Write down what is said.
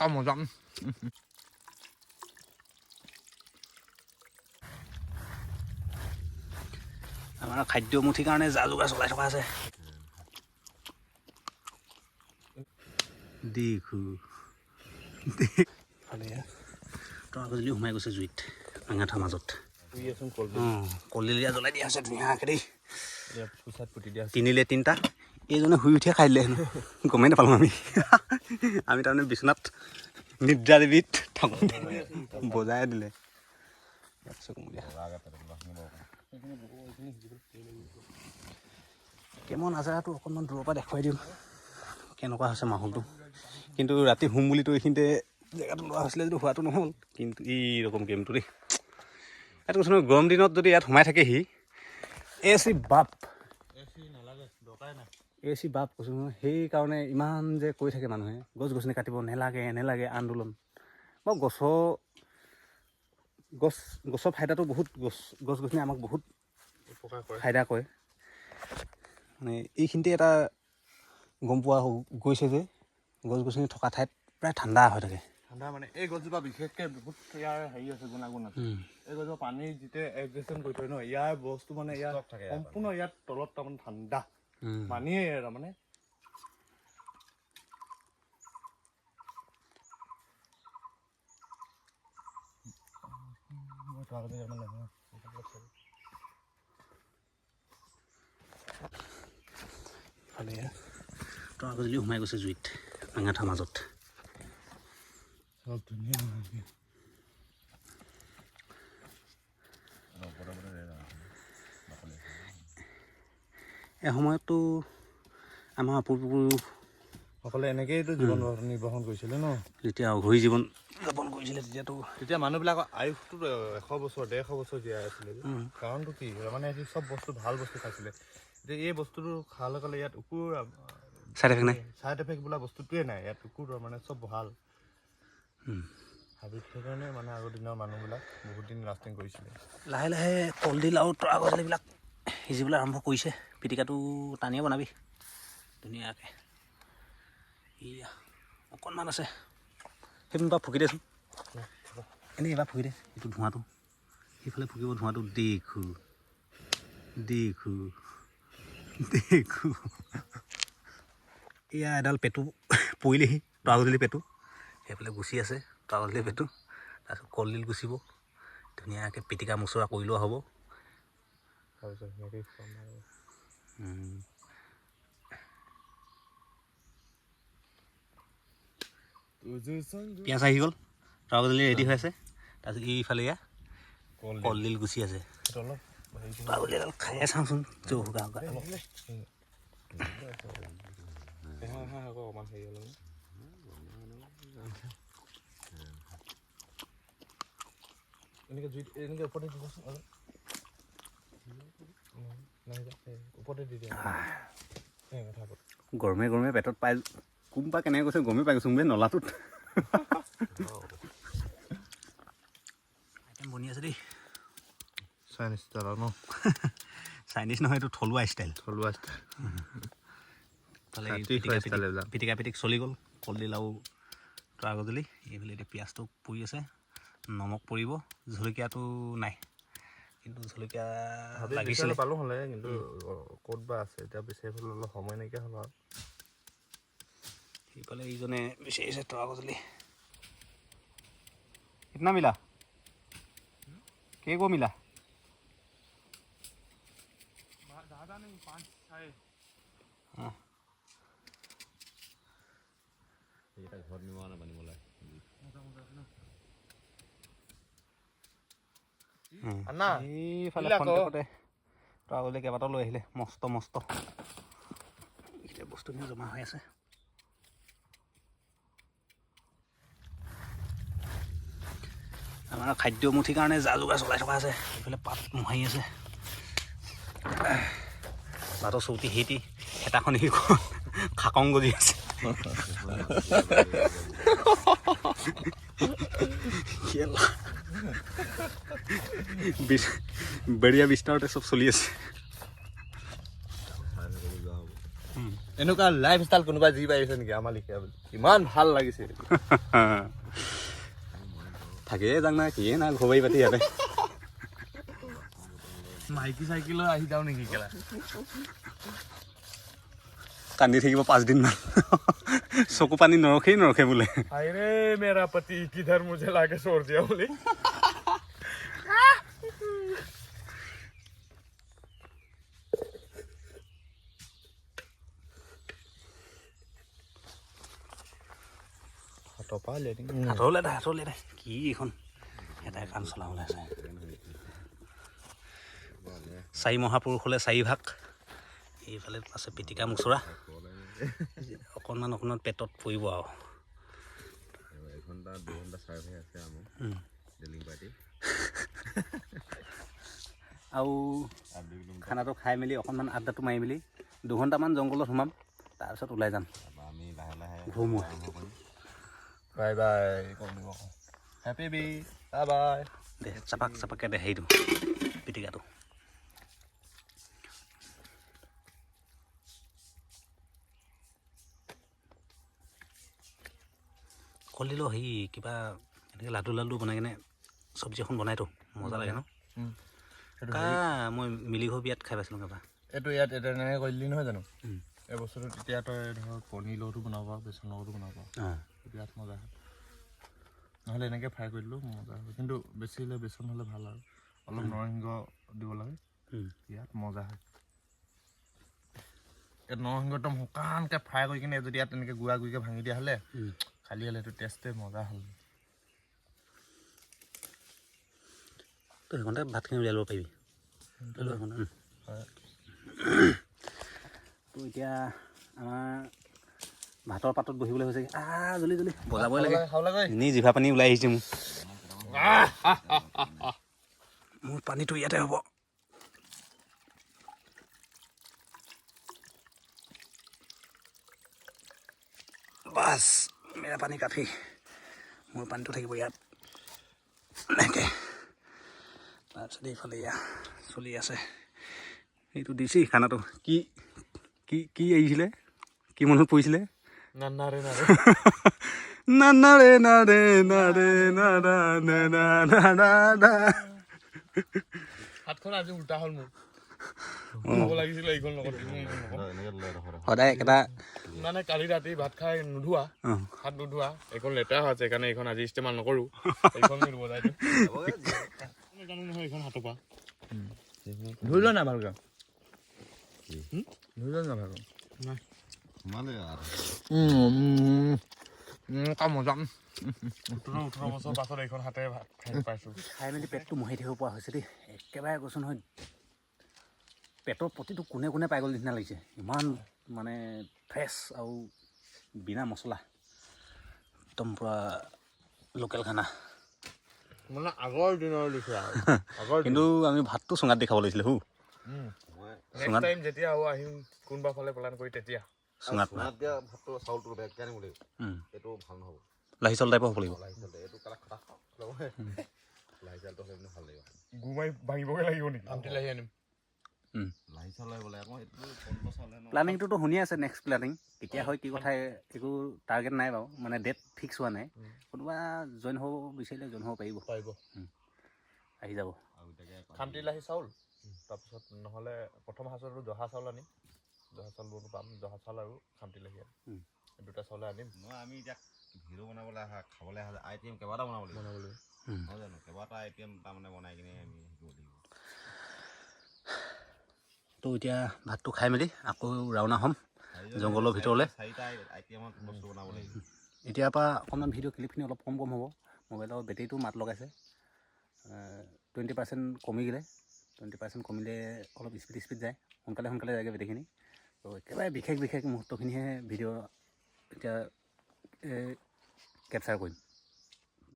কাম যাম আমাৰ খাদ্যমুঠিৰ কাৰণে যা যোগাৰ চলাই থকা আছে দেখো তৰাগজলি সোমাই গৈছে জুইত আঙাঠাৰ মাজত কলডিলীয়া জ্বলাই দিয়া আছে ধুনীয়াকৈ দেই 3 এইজনে শুই উঠিয়ে খাই দিলে হেনো গমেই নাপালোঁ আমি তাৰমানে বিচনাত নিদ্ৰা দেৱীত থাকোঁতে বজাই দিলে কেমন আজাৰাটো অকণমান দূৰৰ পৰা দেখুৱাই দিওঁ কেনেকুৱা হৈছে মাহলটো কিন্তু ৰাতি শুম বুলিতো এইখিনিতে জেগাটো লোৱা হৈছিলে যদি হোৱাটো নহ'ল কিন্তু এই ৰকম গেমটো দেই এইটো কৈছোঁ নহয় গৰম দিনত যদি ইয়াত সোমাই থাকেহি এ চি বাপ কৈছোঁ নহয় সেইকাৰণে ইমান যে কৈ থাকে মানুহে গছ গছনি কাটিব নেলাগে আন্দোলন বাৰু গছৰ ফাইদাটো বহুত গছ গছনি আমাক বহুত ফাইদা কৰে মানে এইখিনিতে এটা গম পোৱা গৈছে যে গছ গছনি থকা ঠাইত প্ৰায় ঠাণ্ডা হৈ থাকে ঠাণ্ডা মানে এই গছজোপা বিশেষকৈ বহুত ইয়াৰ হেৰি আছে গুণাগুণ আছে এই গছজোপা পানী যেতিয়া এডজাষ্ট কৰি থয় ন ইয়াৰ বস্তু মানে ইয়াৰ সম্পূৰ্ণ ইয়াৰ তলত তাৰমানে ঠাণ্ডা পানীয়ে তাৰমানে তৰাগজলি সোমাই গৈছে জুইত আঙাঠাৰ মাজত এসময়ততো আমাৰ সকলে এনেকৈতো জীৱন নিৰ্বাহন কৰিছিলে ন যেতিয়া অঘৰী জীৱন যাপন কৰিছিলে তেতিয়া মানুহবিলাকৰ আয়ুসটো 100 বছৰ 150 বছৰ জীয়াই আছিলে কাৰণটো কি মানে চব বস্তু ভাল বস্তু খাইছিলে এতিয়া এই বস্তুটো খালে ক'লে ইয়াত কুকুৰ চাইড এফেক্ট বোলা বস্তুটোৱে নাই ইয়াত কুকুৰ মানে চব ভাল হাবিত সেইকাৰণে মানে আগৰ দিনৰ মানুহবিলাক বহুত দিন লাষ্টিং কৰিছিলে লাহে লাহে কলডিল আৰু তৰাগজলিবিলাক সিজিবলৈ আৰম্ভ কৰিছে পিটিকাটো টানিয়ে বনাবি ধুনীয়াকৈ এয়া অকণমান আছে সেইপিন পৰা ফুকি দেচোন এনেই এইবাৰ ফুকি দে এইটো ধোঁৱাটো সেইফালে ফুকিব ধোঁৱাটো দেখো এয়া এডাল পেটু পৰিলেহি তৰাগজলি পেটু সেইফালে গুচি আছে তৰাগজলি পেটু তাৰপিছত কলডিল গুচিব ধুনীয়াকৈ পিটিকা মচুৰা কৰি লোৱা হ'ব পিঁয়াজ আহি গ'ল তৰাগজলি ৰেডি হৈ আছে তাৰপিছত এইফালে এয়া কলডিল গুচি আছে তৰাগজলি এডাল খায়ে চাওঁচোন শুকা গৰমে পেটত পাই কোনবা কেনেকৈ কৈছে গমেই পাই গৈছোঁ বোলে নলাটোত বনি আছে দেই চাইনিজ ষ্টাইল ন চাইনিজ নহয় এইটো থলুৱা ষ্টাইল পিটিকা চলি গ'ল কলডিল আৰু তৰাগজলি এইফালে এতিয়া পিঁয়াজটো পৰি আছে নমক পৰিব জলকীয়াটো নাই কিন্তু জলকীয়া লাগিছিলে পালোঁ হ'লে কিন্তু ক'ত বা আছে এতিয়া বিচাৰিবলৈ অলপ সময় নাইকিয়া হ'ল আৰু সেইফালে ইজনে বিচাৰিছে তৰাগজলি কিতনা মিলা কেইকো মিলা এইফালে তৰাগজলি কেইবাটাও লৈ আহিলে মস্ত এইকেইটা বস্তুখিনি জমা হৈ আছে আমাৰ খাদ্যমুঠিৰ কাৰণে যা যোগাৰ চলাই থকা আছে এইফালে পাত মোহাৰি আছে পাতৰ চৌতি সেইটি হেতাখন সেইখন খাকং গজি আছে बढ़िया बिस्तार सब चली আছে এনেকুৱা লাইফ ষ্টাইল কোনোবাই যি পাৰিছে নেকি আমাৰ লিখীয়া বুলি ইমান ভাল লাগিছে থাকেই যাক নাই কিয়ে নাই ঘবাই পাতি ইয়াতে মাইকী চাইকেলত আহি যাওঁ নেকি কেলা কান্দি থাকিব 5 দিন মান চকু পানী নৰখে বোলে আৰে মেৰা পতি কিধৰ মুঝে লাগে छोड़ दिया बोले হাতলে দে কি এখন এটাই কাম চলাবলৈ আছে 4 মহাপুৰুষলে 4 ভাগ এইফালে আছে পিটিকা মুচৰা অকণমান পেটত পৰিব আৰু 1 ঘণ্টা 2 ঘণ্টা চাৰ্ভে আছে আমাৰ ডেলিং পাৰ্টি আৰু খানাটো খাই মেলি অকণমান আড্ডাটো মাৰি মেলি 2 ঘণ্টামান জংঘলত সোমাম তাৰপিছত ওলাই যাম আমি লাহে ঘূমোৱা bye bye happy B bye bye দে চাপাকে দে হেৰিটো পিটিকাটো কলডিলৰ হেৰি কিবা এনেকৈ লাডু বনাই কিনে চব্জি এখন বনাইতো মজা লাগে ন মই মিলিঘৰ বিয়াত খাই পাইছিলোঁ কাবা এইটো ইয়াত এনেকৈ কৰিলি নহয় জানো এই বস্তুটো তেতিয়া তই ধৰ কণীৰ লগতো বনাব পাৰ বেচনৰ লগতো বনাব পাৰ বিৰাট মজা হয় নহ'লে এনেকৈ ফ্ৰাই কৰি দিলেও মজা হয় কিন্তু বেছি হ'লে বেচন হ'লে ভাল আৰু অলপ নৰসিংহ দিব লাগে বিৰাট মজা হয় ইয়াত নৰসিংহ একদম শুকানকৈ ফ্ৰাই কৰি কিনে যদি ইয়াত তেনেকৈ গুড়া গুড়িকৈ ভাঙি দিয়া হ'লে খালি হ'লে সেইটো টেষ্টে মজা হ'ল তই সেইখনতে ভাতখিনি উলিয়াই ল'ব পাৰিবি তো এতিয়া আমাৰ ভাতৰ পাতত বহিবলৈ হৈছে জলি বজাবই লাগে এনেই জিভা পানী ওলাই আহিছে মোৰ পানীটো ইয়াতে হ'ব বাছ মেৰা পানী কাফি মোৰ পানীটো থাকিব ইয়াত এনেকৈ তাৰপিছত এইফালে এয়া চলি আছে এইটো দিছে খানাটো কি কি কি আহিছিলে কি মনত পৰিছিলে নাৰে হাতখন আজি উল্টা হ'ল মোৰ লাগিছিলে এইখন লগত সদায় একেটা মানে কালি ৰাতি ভাত খাই নোধোৱা হাত নোধোৱা এইখন লেতেৰা হৈ আছে সেইকাৰণে এইখন আজি ইস্তেমাল নকৰোঁ এইখন বজাই দিওঁ নহয় এইখন হাতৰ পৰা ধুই লোৱা না ভালকৈ ধুই লোৱা না ভালকৈ নাই কাম মজা 18 বছৰ পাছত এইখন হাতে ভাত খাই পাইছোঁ খাই মেলি পেটটো মোহাৰি থাকিব পৰা হৈছে দেই একেবাৰে কৈছোঁ নহয় পেটৰ প্ৰতিটো কোণে কোণে পাই গ'ল নিচিনা লাগিছে ইমান মানে ফ্ৰেছ আৰু বিনা মছলা একদম পূৰা লোকেল খানা মানে আগৰ দিনৰ লিখা কিন্তু আমি ভাতটো চুঙাত দি খাব লাগিছিলে নেক্সট টাইম যেতিয়া আহিম কোনোবা ফালে প্লান কৰি তেতিয়া চুঙাত দিয়া ভাতটো চাউলটো বেগকৈ আনিব লাগিব এইটো ভাল নহ'ব লাহি চাউল টাইপৰ হ'ব লাগিব এইটো কালা খটা লাহি চাউলটো হ'লে ভাল লাগিব গুমাই ভাঙিবগৈ লাগিব নেকি আমটি লাহি আনিম লাহি চাউল আহিবলৈ আকৌ এইটো প্লানিংটোতো শুনি আছে নেক্সট প্লানিং কেতিয়া হয় কি কথা একো টাৰ্গেট নাই বাৰু মানে ডেট ফিক্স হোৱা নাই কোনোবা জইন হ'ব বিচাৰিলে জইন হ'ব পাৰিব আহি যাব খামটি লাহি চাউল তাৰপিছত নহ'লে প্ৰথম সাঁচটো জহা চাউল আনিম জহা চাউল বহুত পাম জহা চাউল আৰু খামটি লাহি আনিম দুটা চাউলে আনিম নহয় আমি এতিয়া ভিডিঅ' বনাবলৈ খাবলৈ অহা আইটেম কেইবাটা বনাব লাগিব নহয় জানো কেইবাটা আইটেম তাৰমানে বনাই কিনে আমি শিকিব লাগিব তো এতিয়া ভাতটো খাই মেলি আকৌ ৰাওনা হ'ম জংঘলৰ ভিতৰলৈ 4টা আইটেমত বস্তু বনাব লাগিব এতিয়াৰ পৰা অকণমান ভিডিঅ' ক্লিপখিনি অলপ কম হ'ব মোবাইলৰ বেটেৰীটো মাত লগাইছে 20% কমি গ'লে 20% কমিলে অলপ স্পীড যায় সোনকালে যায়গৈ বেটেৰীখিনি তো একেবাৰে বিশেষ মুহূৰ্তখিনিহে ভিডিঅ' এতিয়া কেপচাৰ কৰিম